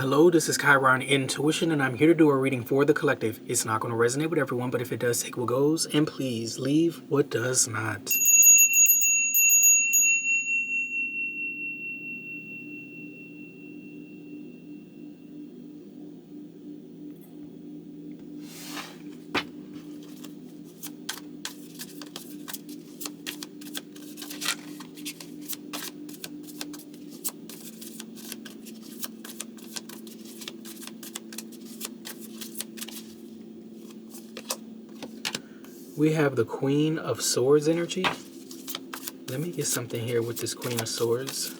Hello, this is Chiron Intuition, and I'm here to do a reading for the collective. It's not going to resonate with everyone, but if it does, take what goes, and please leave what does not. We have the Queen of Swords energy. Let me get something here with this Queen of Swords.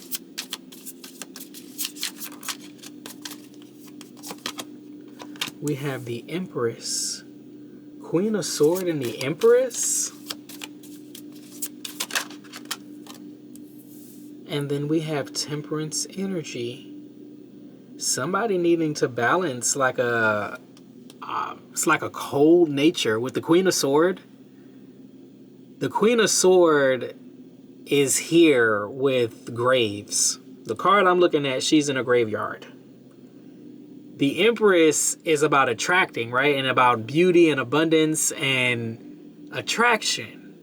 We have the Empress. Queen of Swords and the Empress. And then we have Temperance energy. Somebody needing to balance like it's like a cold nature with the Queen of Swords. The Queen of Swords is here with graves. The card I'm looking at, she's in a graveyard. The Empress is about attracting, right? And about beauty and abundance and attraction.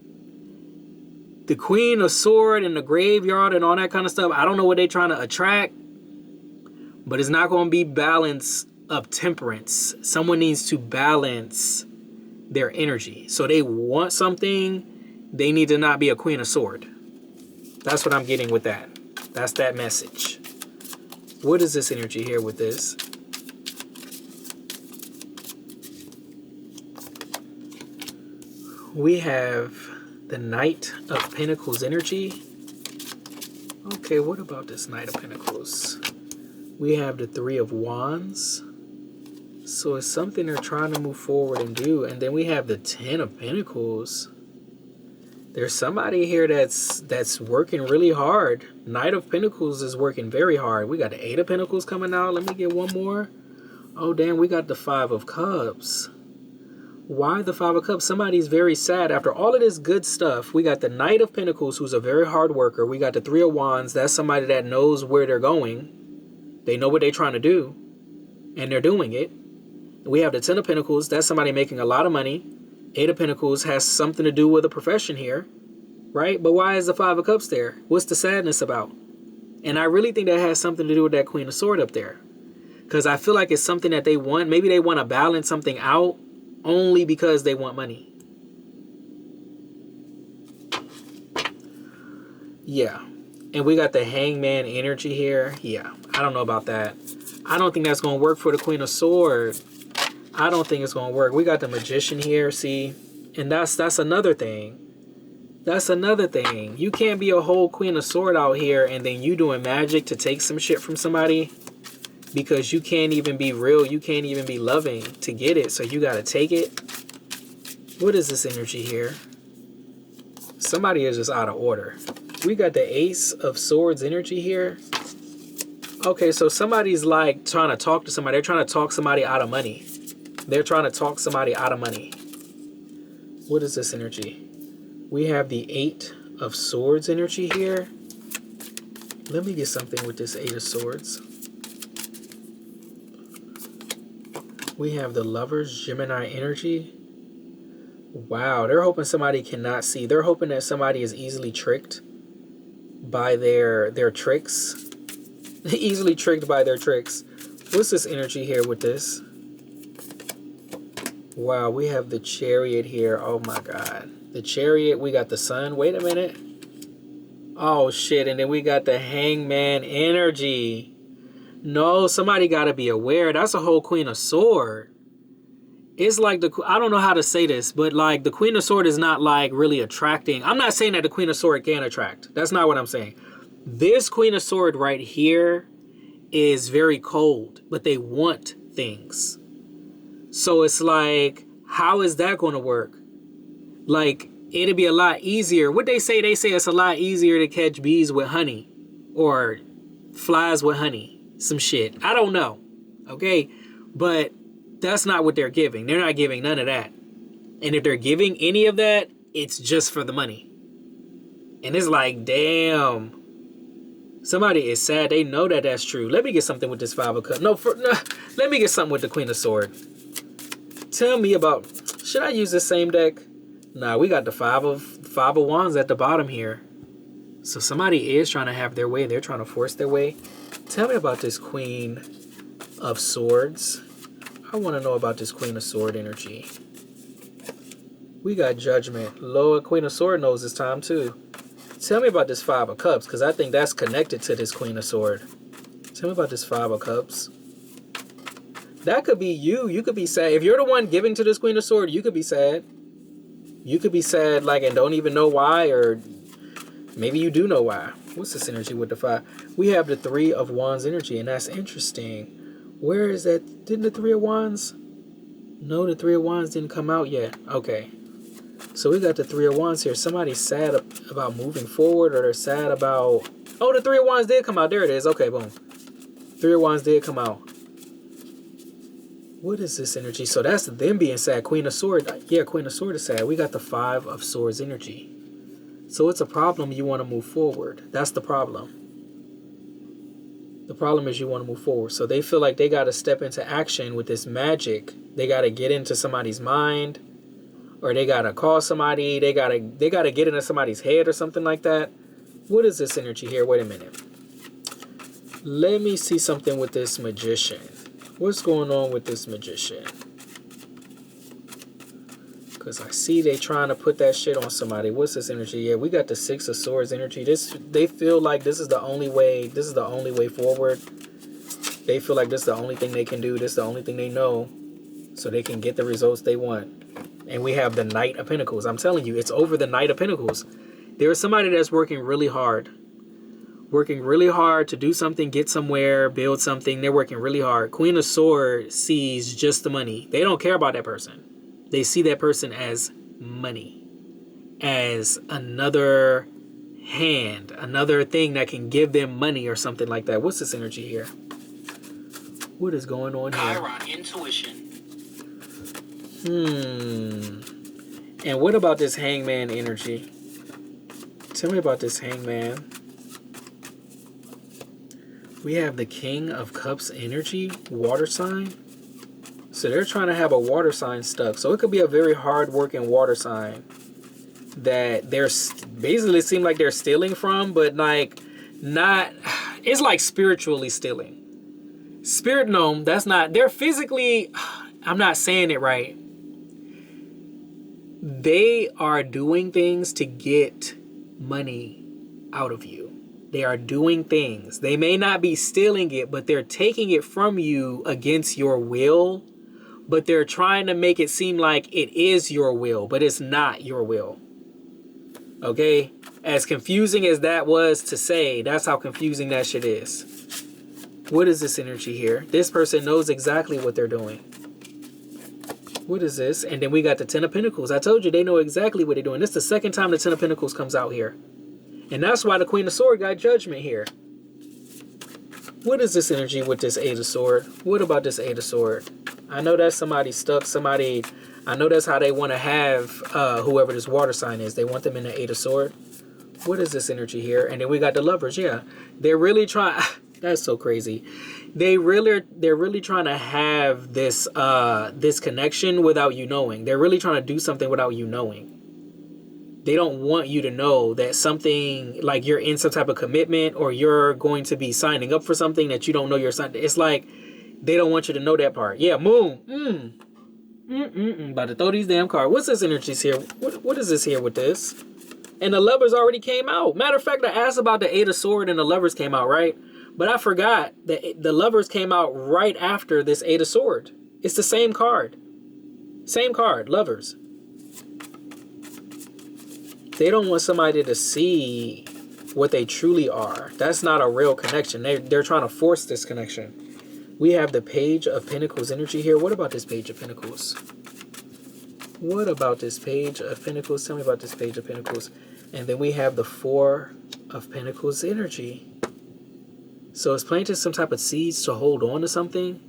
The Queen of Swords in the graveyard and all that kind of stuff, I don't know what they're trying to attract, but it's not going to be balance of temperance. Someone needs to balance their energy. So they want something. They need to not be a Queen of Swords. That's what I'm getting with that. That's that message. What is this energy here with this? We have the Knight of Pentacles energy. Okay, what about this Knight of Pentacles? We have the Three of Wands. So it's something they're trying to move forward and do. And then we have the Ten of Pentacles. There's somebody here that's working really hard. Knight of Pentacles is working very hard. We got the Eight of Pentacles coming out. Let me get one more. Oh, damn, we got the Five of Cups. Why the Five of Cups? Somebody's very sad. After all of this good stuff, we got the Knight of Pentacles, who's a very hard worker. We got the Three of Wands. That's somebody that knows where they're going. They know what they're trying to do, and they're doing it. We have the Ten of Pentacles. That's somebody making a lot of money. Eight of Pentacles has something to do with a profession here, right? But why is the Five of Cups there? What's the sadness about? And I really think that has something to do with that Queen of Swords up there. Because I feel like it's something that they want. Maybe they want to balance something out only because they want money. Yeah. And we got the Hangman energy here. Yeah, I don't know about that. I don't think that's going to work for the Queen of Swords. I don't think it's going to work. We got the Magician here, see? And that's another thing. That's another thing. You can't be a whole Queen of Swords out here and then you doing magic to take some shit from somebody because you can't even be real. You can't even be loving to get it. So you got to take it. What is this energy here? Somebody is just out of order. We got the Ace of Swords energy here. Okay, so somebody's like trying to talk to somebody. They're trying to talk somebody out of money. They're trying to talk somebody out of money. What is this energy? We have the Eight of Swords energy here. Let me get something with this Eight of Swords. We have the Lovers, Gemini energy. Wow, they're hoping somebody cannot see. They're hoping that somebody is easily tricked by their tricks. Easily tricked by their tricks. What's this energy here with this? Wow, we have the Chariot here. Oh my God. The Chariot, we got the Sun. Wait a minute. Oh shit, and then we got the Hangman energy. No, somebody got to be aware. That's a whole Queen of Swords. It's like I don't know how to say this, but like the Queen of Swords is not like really attracting. I'm not saying that the Queen of Swords can't attract. That's not what I'm saying. This Queen of Swords right here is very cold, but they want things. So it's like, how is that going to work? Like, it'd be a lot easier. What they say it's a lot easier to catch bees with honey or flies with honey. Some shit. I don't know. Okay. But that's not what they're giving. They're not giving none of that. And if they're giving any of that, it's just for the money. And it's like, damn. Somebody is sad. They know that that's true. Let me get something with this Five of Cups. No, let me get something with the Queen of Swords. Tell me about... Should I use this same deck? Nah, we got the Five of Wands at the bottom here. So somebody is trying to have their way. They're trying to force their way. Tell me about this Queen of Swords. I want to know about this Queen of Sword energy. We got Judgment. Lord, Queen of Sword knows it's time too. Tell me about this Five of Cups, because I think that's connected to this Queen of Sword. Tell me about this Five of Cups. That could be you. You could be sad. If you're the one giving to this Queen of Sword, you could be sad. You could be sad, like, and don't even know why, or maybe you do know why. What's this energy with the Five? We have the Three of Wands energy, and that's interesting. Where is that? Didn't the Three of Wands? No, the Three of Wands didn't come out yet. Okay. So we got the Three of Wands here. Somebody's sad about moving forward, or they're sad about... Oh, the Three of Wands did come out. There it is. Okay, boom. Three of Wands did come out. What is this energy? So that's them being sad. Queen of Swords. Yeah, Queen of Swords is sad. We got the Five of Swords energy. So it's a problem. You want to move forward. That's the problem. The problem is you want to move forward. So they feel like they got to step into action with this magic. They got to get into somebody's mind. Or they gotta call somebody, they gotta get into somebody's head or something like that. What is this energy here? Wait a minute. Let me see something with this Magician. What's going on with this Magician? Because I see they trying to put that shit on somebody. What's this energy? Yeah, we got the Six of Swords energy. They feel like this is the only way. This is the only way forward. They feel like this is the only thing they can do. This is the only thing they know. So they can get the results they want. And we have the Knight of Pentacles. I'm telling you, it's over the Knight of Pentacles. There is somebody that's working really hard. Working really hard to do something, get somewhere, build something. They're working really hard. Queen of Swords sees just the money. They don't care about that person. They see that person as money. As another hand. Another thing that can give them money or something like that. What's this energy here? What is going on here? Chiron Intuition. And what about this Hangman energy? Tell me about this Hangman. We have the King of Cups energy, water sign. So they're trying to have a water sign stuck. So it could be a very hard-working water sign that they're basically seem like they're stealing from, but like not. It's like spiritually stealing. Spirit gnome. That's not. They're physically. I'm not saying it right. They are doing things to get money out of you. They are doing things. They may not be stealing it, but they're taking it from you against your will. But they're trying to make it seem like it is your will, but it's not your will. Okay? As confusing as that was to say, that's how confusing that shit is. What is this energy here? This person knows exactly what they're doing. What is this? And then we got the Ten of Pentacles. I told you they know exactly what they're doing. This is the second time the Ten of Pentacles comes out here. And that's why the Queen of Swords got Judgment here. What is this energy with this Eight of Swords? What about this Eight of Swords? I know that's somebody stuck. Somebody, I know that's how they want to have whoever this water sign is. They want them in the Eight of Swords. What is this energy here? And then we got the Lovers. Yeah, they're really trying. That's so crazy. They're really trying to have this this connection without you knowing. They're really trying to do something without you knowing. They don't want you to know that something, like you're in some type of commitment or you're going to be signing up for something that you don't know you're signing. It's like they don't want you to know that part. Yeah, Moon. About to throw these damn cards. What's this energies here? What is this here with this? And the Lovers already came out. Matter of fact, I asked about the Eight of Swords and the Lovers came out, right? But I forgot that the Lovers came out right after this Eight of Swords. It's the same card. Same card, Lovers. They don't want somebody to see what they truly are. That's not a real connection. They're trying to force this connection. We have the Page of Pentacles energy here. What about this Page of Pentacles? What about this Page of Pentacles? Tell me about this Page of Pentacles. And then we have the Four of Pentacles energy. So it's planting some type of seeds to hold on to something.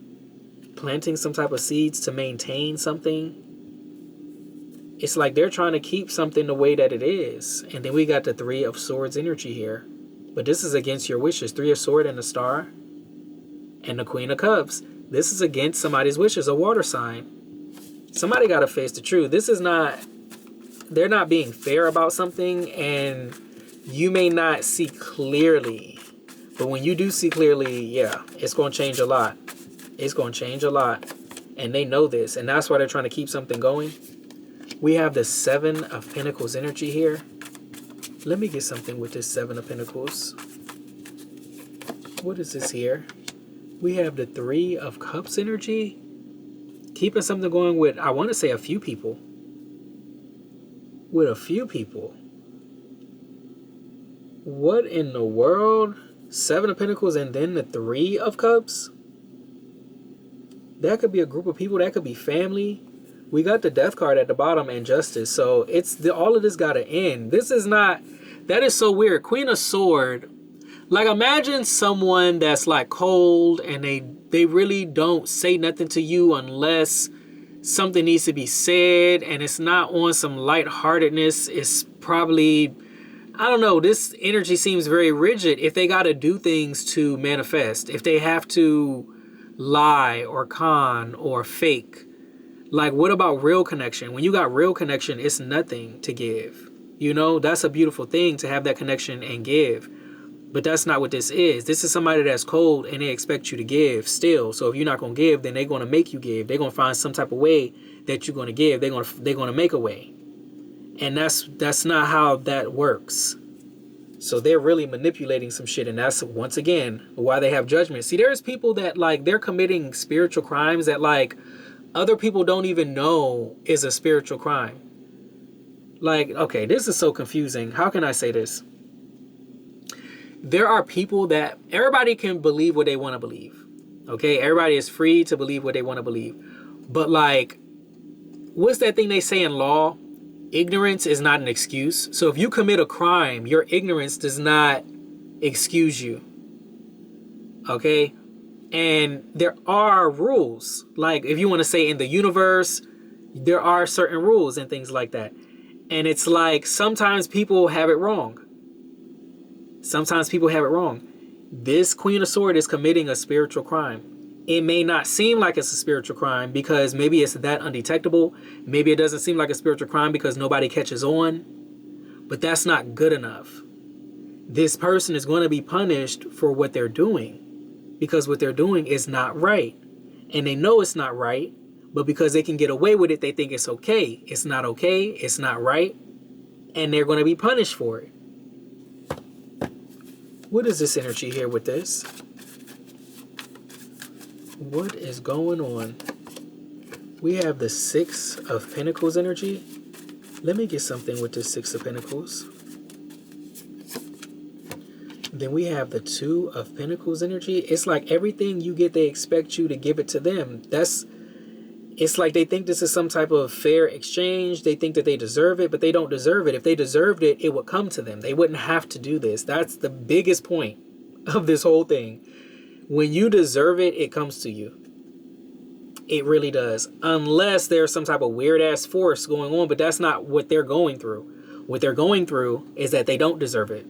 Planting some type of seeds to maintain something. It's like they're trying to keep something the way that it is. And then we got the Three of Swords energy here. But this is against your wishes. 3 of Swords and the Star. And the Queen of Cups. This is against somebody's wishes, a water sign. Somebody got to face the truth. This is not, they're not being fair about something, and you may not see clearly. But when you do see clearly, yeah, it's going to change a lot. It's going to change a lot. And they know this, and that's why they're trying to keep something going. We have the 7 of Pentacles energy here. Let me get something with this 7 of Pentacles. What is this here? We have the 3 of Cups energy. Keeping something going with, I want to say, a few people. With a few people. What in the world? 7 of Pentacles and then the 3 of Cups? That could be a group of people. That could be family. We got the Death card at the bottom and Justice. So it's all of this got to end. This is not, that is so weird. Queen of Sword. Like, imagine someone that's like cold and they really don't say nothing to you unless something needs to be said, and it's not on some lightheartedness. It's probably, I don't know, this energy seems very rigid if they got to do things to manifest. If they have to lie or con or fake. Like, what about real connection? When you got real connection, it's nothing to give. You know, that's a beautiful thing to have that connection and give. But that's not what this is. This is somebody that's cold and they expect you to give still. So if you're not going to give, then they're going to make you give. They're going to find some type of way that you're going to give. They're going to make a way. And that's not how that works. So they're really manipulating some shit. And that's, once again, why they have judgment. See, there's people that, like, they're committing spiritual crimes that, like, other people don't even know is a spiritual crime. Like, okay, this is so confusing. How can I say this? There are people that, everybody can believe what they want to believe. Okay? Everybody is free to believe what they want to believe. But, like, what's that thing they say in law? Ignorance is not an excuse. So if you commit a crime, your ignorance does not excuse you. Okay? And there are rules. Like, if you want to say in the universe, there are certain rules and things like that. And it's like, sometimes people have it wrong. Sometimes people have it wrong. This Queen of Swords is committing a spiritual crime. It may not seem like it's a spiritual crime because maybe it's that undetectable. Maybe it doesn't seem like a spiritual crime because nobody catches on. But that's not good enough. This person is going to be punished for what they're doing. Because what they're doing is not right. And they know it's not right. But because they can get away with it, they think it's okay. It's not okay. It's not right. And they're going to be punished for it. What is this energy here with this? What is going on? We have the 6 of Pentacles energy. Let me get something with this 6 of Pentacles. Then we have the 2 of Pentacles energy. It's like everything you get, they expect you to give it to them. It's like they think this is some type of fair exchange. They think that they deserve it, but they don't deserve it. If they deserved it, it would come to them. They wouldn't have to do this. That's the biggest point of this whole thing. When you deserve it, it comes to you. It really does. Unless there's some type of weird ass force going on, but that's not what they're going through. What they're going through is that they don't deserve it.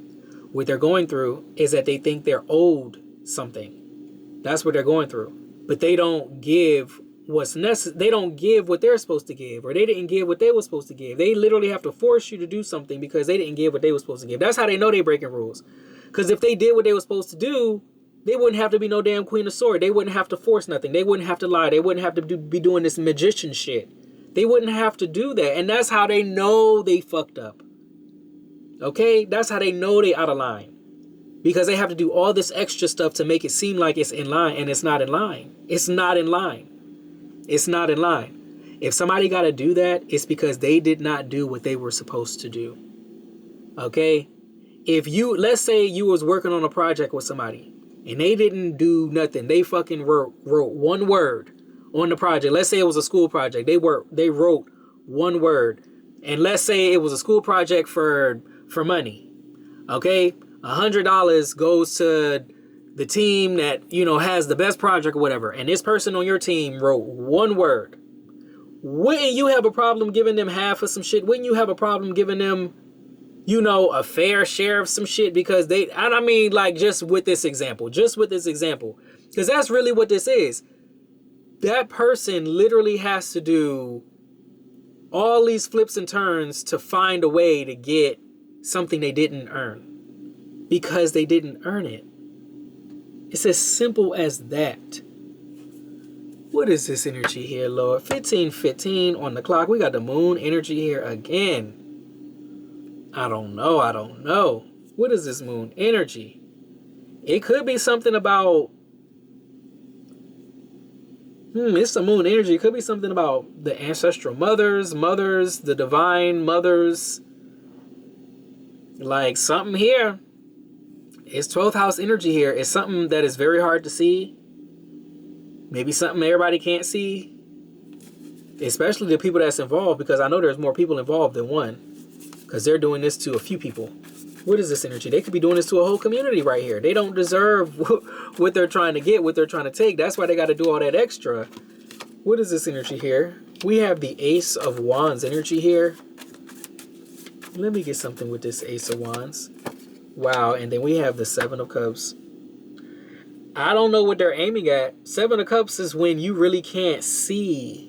What they're going through is that they think they're owed something. That's what they're going through. But they don't give what's necessary. They don't give what they're supposed to give, or they didn't give what they were supposed to give. They literally have to force you to do something because they didn't give what they were supposed to give. That's how they know they're breaking rules. Because if they did what they were supposed to do, they wouldn't have to be no damn Queen of Swords. They wouldn't have to force nothing. They wouldn't have to lie. They wouldn't have to be doing this magician shit. They wouldn't have to do that. And that's how they know they fucked up. Okay? That's how they know they out of line. Because they have to do all this extra stuff to make it seem like it's in line, and it's not in line. It's not in line. It's not in line. If somebody got to do that, it's because they did not do what they were supposed to do. Okay? If you, let's say you was working on a project with somebody and they didn't do nothing. They fucking wrote one word on the project. Let's say it was a school project. They wrote one word. And let's say it was a school project for money. Okay? $100 goes to the team that, you know, has the best project or whatever. And this person on your team wrote one word. Wouldn't you have a problem giving them half of some shit? Wouldn't you have a problem giving them, you know, a fair share of some shit because they, and I mean, like, just with this example, because that's really what this is. That person literally has to do all these flips and turns to find a way to get something they didn't earn because they didn't earn it. It's as simple as that. What is this energy here, Lord? 15:15 on the clock. We got the moon energy here again. I don't know. What is this moon energy? It could be something about... it's the moon energy. It could be something about the ancestral mothers, the divine mothers. Like something here. It's 12th house energy here. It's something that is very hard to see. Maybe something everybody can't see. Especially the people that's involved, because I know there's more people involved than one. Because they're doing this to a few people. What is this energy? They could be doing this to a whole community right here. They don't deserve what they're trying to get, what they're trying to take. That's why they got to do all that extra. What is this energy here? We have the Ace of Wands energy here. Let me get something with this Ace of Wands. Wow, and then we have the Seven of Cups. I don't know what they're aiming at. Seven of Cups is when you really can't see.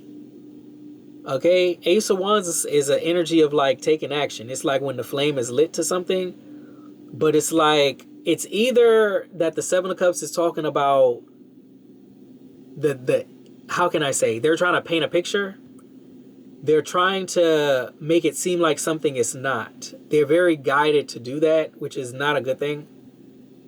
Okay? Ace of Wands is an energy of like taking action. It's like when the flame is lit to something. But it's like, it's either that the Seven of Cups is talking about the how can I say? They're trying to paint a picture. They're trying to make it seem like something is not. They're very guided to do that, which is not a good thing.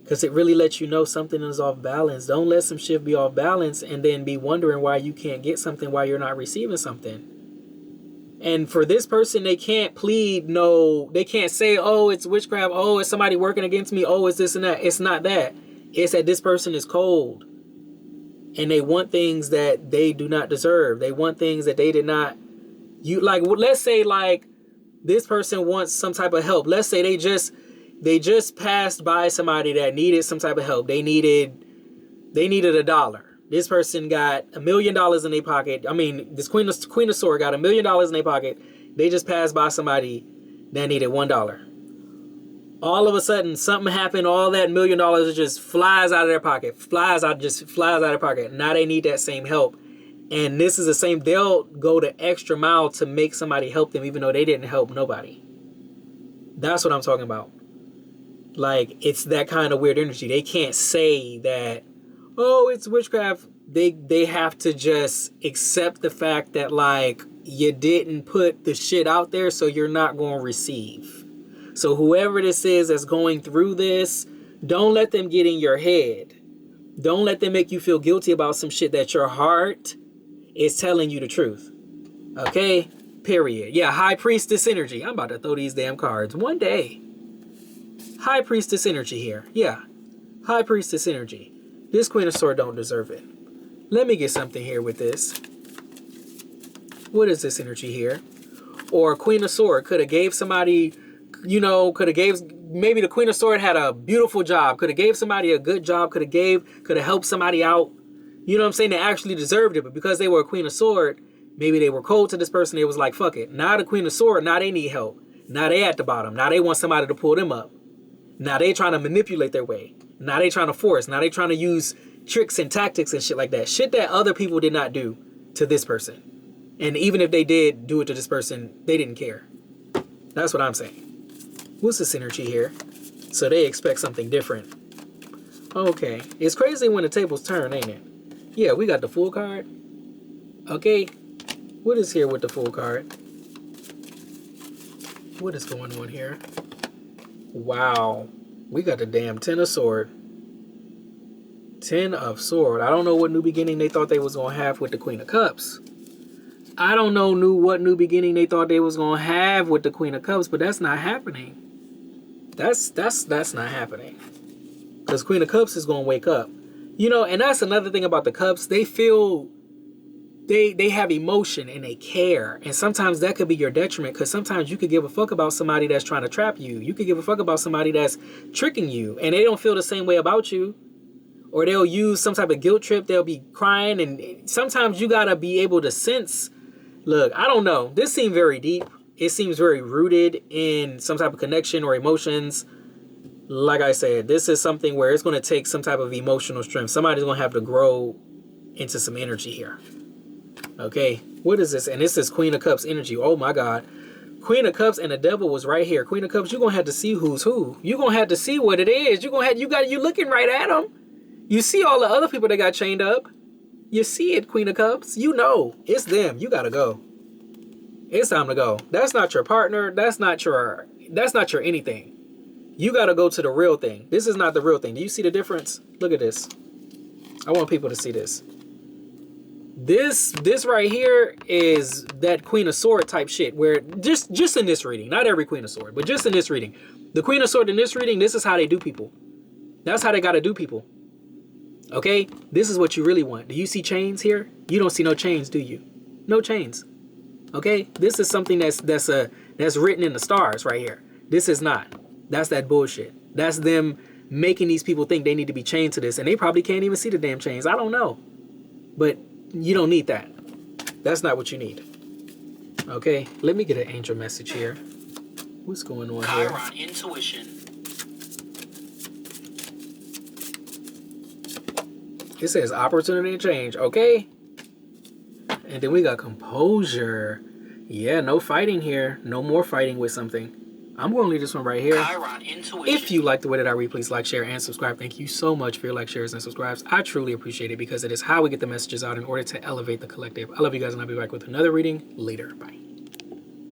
Because it really lets you know something is off balance. Don't let some shit be off balance and then be wondering why you can't get something, why you're not receiving something. And for this person, they can't plead no, they can't say, oh, it's witchcraft, oh, it's somebody working against me, oh, it's this and that. It's not that. It's that this person is cold. And they want things that they do not deserve. They want things that they did not... like, let's say like this person wants some type of help. Let's say they just passed by somebody that needed some type of help. They needed $1. This person got $1 million in their pocket. I mean, this Queen of Swords got $1 million in their pocket. They just passed by somebody that needed $1. All of a sudden, something happened. All that $1 million just flies out of their pocket. Flies out of their pocket. Now they need that same help. And this is the same. They'll go the extra mile to make somebody help them, even though they didn't help nobody. That's what I'm talking about. Like, it's that kind of weird energy. They can't say that, oh, it's witchcraft. They have to just accept the fact that, like, you didn't put the shit out there, so you're not going to receive. So whoever this is that's going through this, don't let them get in your head. Don't let them make you feel guilty about some shit that your heart is telling you the truth. Okay? Period. Yeah, High Priestess energy. I'm about to throw these damn cards one day. High Priestess energy here. Yeah. High Priestess energy. This Queen of Swords don't deserve it. Let me get something here with this. What is this energy here? Or Queen of Swords could have gave somebody, you know, maybe the Queen of Swords had a beautiful job. Could have gave somebody a good job. Could have helped somebody out. You know what I'm saying? They actually deserved it. But because they were a Queen of Swords, maybe they were cold to this person. They was like, fuck it. Now the Queen of Swords, now they need help. Now they at the bottom. Now they want somebody to pull them up. Now they trying to manipulate their way. Now they trying to force. Now they trying to use tricks and tactics and shit like that. Shit that other people did not do to this person. And even if they did do it to this person, they didn't care. That's what I'm saying. What's this energy here? So they expect something different. Okay. It's crazy when the tables turn, ain't it? Yeah, we got the Fool card. Okay. What is here with the Fool card? What is going on here? Wow. We got the damn Ten of Swords. Ten of Swords. I don't know what new beginning they thought they was going to have with the Queen of Cups. I don't know what new beginning they thought they was going to have with the Queen of Cups, but that's not happening. That's not happening. Because Queen of Cups is going to wake up. You know, and that's another thing about the Cups. They feel, they have emotion and they care. And sometimes that could be your detriment, because sometimes you could give a fuck about somebody that's trying to trap you. You could give a fuck about somebody that's tricking you, and they don't feel the same way about you. Or they'll use some type of guilt trip. They'll be crying. And sometimes you got to be able to sense. Look, I don't know. This seemed very deep. it seems very rooted in some type of connection or emotions. Like I said, this is something where it's going to take some type of emotional strength. Somebody's going to have to grow into some energy here. Okay, what is this? And this is Queen of Cups energy. Oh my God. Queen of Cups and the devil was right here. Queen of Cups, you're going to have to see who's who. You're going to have to see what it is. You're looking right at them. You see all the other people that got chained up. You see it, Queen of Cups. You know, it's them. You got to go. It's time to go. That's not your partner. That's not your anything. You got to go to the real thing. This is not the real thing. Do you see the difference? Look at this. I want people to see this. This right here is that Queen of Sword type shit where just in this reading, not every Queen of Sword, but just in this reading, the Queen of Sword in this reading, this is how they do people. That's how they got to do people. Okay? This is what you really want. Do you see chains here? You don't see no chains, do you? No chains. Okay? This is something that's written in the stars right here. This is not. That's that bullshit. That's them making these people think they need to be chained to this, and they probably can't even see the damn chains. I don't know. But you don't need that. That's not what you need. Okay? Let me get an angel message here. What's going on here? Chiron Intuition. It says opportunity and change. Okay? And then we got composure. Yeah, no fighting here. No more fighting with something. I'm going to leave this one right here. Chiron Intuition. If you like the way that I read, please like, share, and subscribe. Thank you so much for your likes, shares, and subscribes. I truly appreciate it because it is how we get the messages out in order to elevate the collective. I love you guys, and I'll be back with another reading later. Bye.